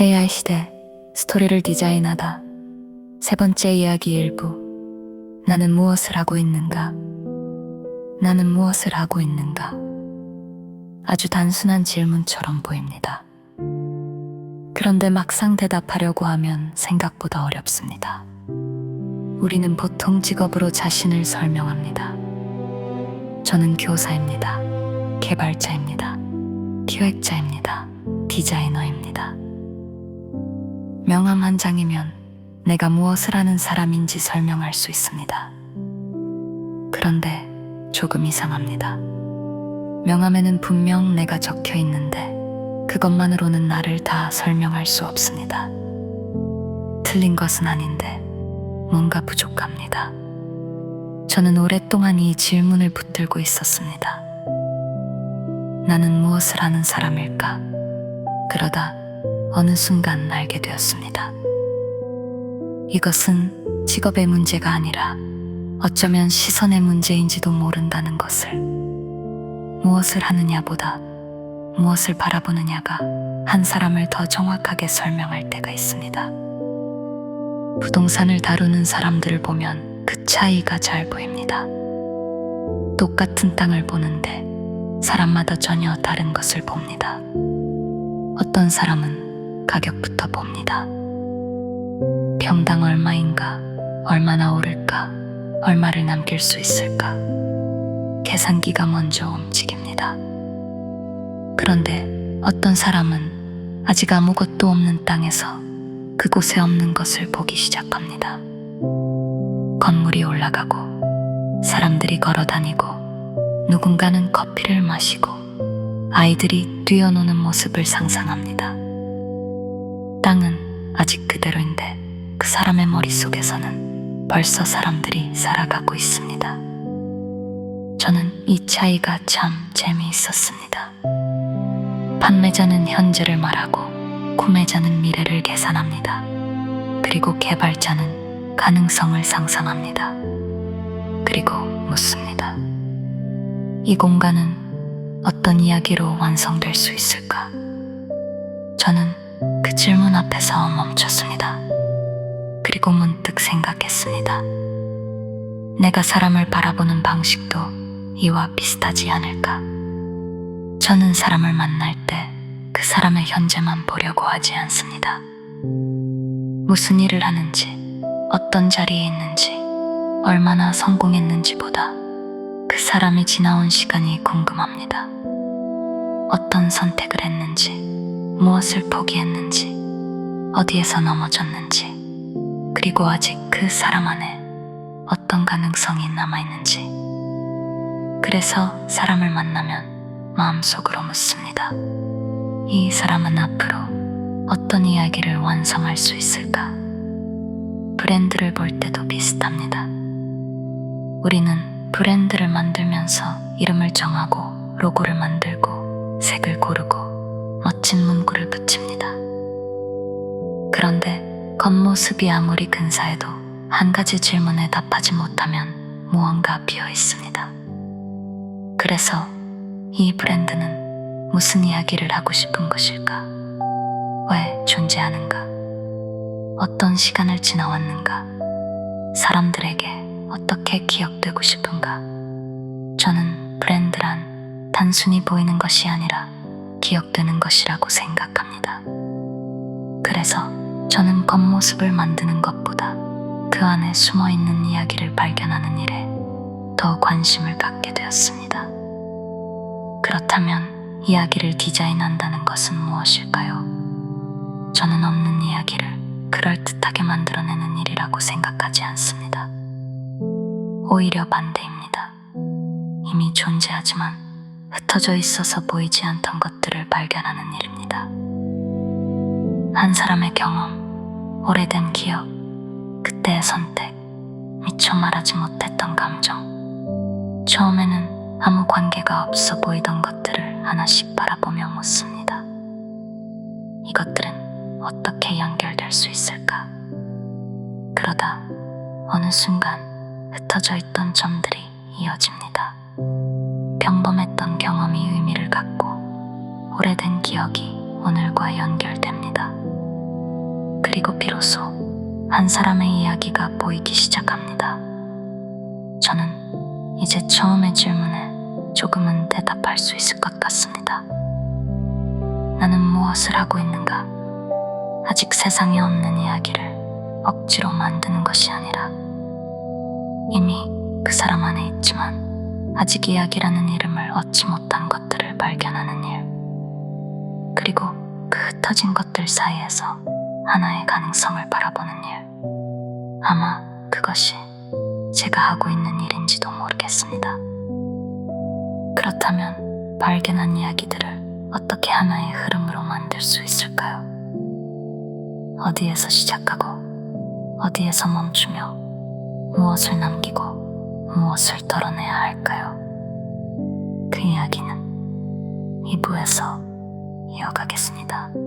AI 시대 스토리를 디자인하다. 세 번째 이야기 일부. 나는 무엇을 하고 있는가? 나는 무엇을 하고 있는가? 아주 단순한 질문처럼 보입니다. 그런데 막상 대답하려고 하면 생각보다 어렵습니다. 우리는 보통 직업으로 자신을 설명합니다. 저는 교사입니다. 개발자입니다. 기획자입니다. 디자이너입니다. 명함 한 장이면 내가 무엇을 하는 사람인지 설명할 수 있습니다. 그런데 조금 이상합니다. 명함에는 분명 내가 적혀 있는데 그것만으로는 나를 다 설명할 수 없습니다. 틀린 것은 아닌데 뭔가 부족합니다. 저는 오랫동안 이 질문을 붙들고 있었습니다. 나는 무엇을 하는 사람일까? 그러다 어느 순간 알게 되었습니다. 이것은 직업의 문제가 아니라 어쩌면 시선의 문제인지도 모른다는 것을. 무엇을 하느냐보다 무엇을 바라보느냐가 한 사람을 더 정확하게 설명할 때가 있습니다. 부동산을 다루는 사람들을 보면 그 차이가 잘 보입니다. 똑같은 땅을 보는데 사람마다 전혀 다른 것을 봅니다. 어떤 사람은 가격부터 봅니다. 평당 얼마인가, 얼마나 오를까, 얼마를 남길 수 있을까. 계산기가 먼저 움직입니다. 그런데 어떤 사람은 아직 아무것도 없는 땅에서 그곳에 없는 것을 보기 시작합니다. 건물이 올라가고 사람들이 걸어 다니고 누군가는 커피를 마시고 아이들이 뛰어노는 모습을 상상합니다. 땅은 아직 그대로인데 그 사람의 머릿속에서는 벌써 사람들이 살아가고 있습니다. 저는 이 차이가 참 재미있었습니다. 판매자는 현재를 말하고 구매자는 미래를 계산합니다. 그리고 개발자는 가능성을 상상합니다. 그리고 묻습니다. 이 공간은 어떤 이야기로 완성될 수 있을까? 저는 그 질문 앞에서 멈췄습니다. 그리고 문득 생각했습니다. 내가 사람을 바라보는 방식도 이와 비슷하지 않을까? 저는 사람을 만날 때 그 사람의 현재만 보려고 하지 않습니다. 무슨 일을 하는지, 어떤 자리에 있는지, 얼마나 성공했는지보다 그 사람이 지나온 시간이 궁금합니다. 어떤 선택을 했는지, 무엇을 포기했는지, 어디에서 넘어졌는지, 그리고 아직 그 사람 안에 어떤 가능성이 남아있는지. 그래서 사람을 만나면 마음속으로 묻습니다. 이 사람은 앞으로 어떤 이야기를 완성할 수 있을까? 브랜드를 볼 때도 비슷합니다. 우리는 브랜드를 만들면서 이름을 정하고 로고를 만들고 색을 고르고 멋진 문구를 붙입니다. 그런데 겉모습이 아무리 근사해도 한 가지 질문에 답하지 못하면 무언가 비어 있습니다. 그래서 이 브랜드는 무슨 이야기를 하고 싶은 것일까? 왜 존재하는가? 어떤 시간을 지나왔는가? 사람들에게 어떻게 기억되고 싶은가? 저는 브랜드란 단순히 보이는 것이 아니라 기억되는 것이라고 생각합니다. 그래서 저는 겉모습을 만드는 것보다 그 안에 숨어있는 이야기를 발견하는 일에 더 관심을 갖게 되었습니다. 그렇다면 이야기를 디자인한다는 것은 무엇일까요? 저는 없는 이야기를 그럴듯하게 만들어내는 일이라고 생각하지 않습니다. 오히려 반대입니다. 이미 존재하지만 흩어져 있어서 보이지 않던 것들을 발견하는 일입니다. 한 사람의 경험, 오래된 기억, 그때의 선택, 미처 말하지 못했던 감정. 처음에는 아무 관계가 없어 보이던 것들을 하나씩 바라보며 묻습니다. 이것들은 어떻게 연결될 수 있을까? 그러다 어느 순간 흩어져 있던 점들이 이어집니다. 평범했던 경험이 의미를 갖고 오래된 기억이 오늘과 연결됩니다. 그리고 비로소 한 사람의 이야기가 보이기 시작합니다. 저는 이제 처음의 질문에 조금은 대답할 수 있을 것 같습니다. 나는 무엇을 하고 있는가? 아직 세상에 없는 이야기를 억지로 만드는 것이 아니라 이미 그 사람 안에 있지만 아직 이야기라는 이름을 얻지 못한 것들을 발견하는 일, 그리고 그 흩어진 것들 사이에서 하나의 가능성을 바라보는 일. 아마 그것이 제가 하고 있는 일인지도 모르겠습니다. 그렇다면 발견한 이야기들을 어떻게 하나의 흐름으로 만들 수 있을까요? 어디에서 시작하고 어디에서 멈추며 무엇을 남기고 무엇을 덜어내야 할까요? 그 이야기는 2부에서 이어가겠습니다.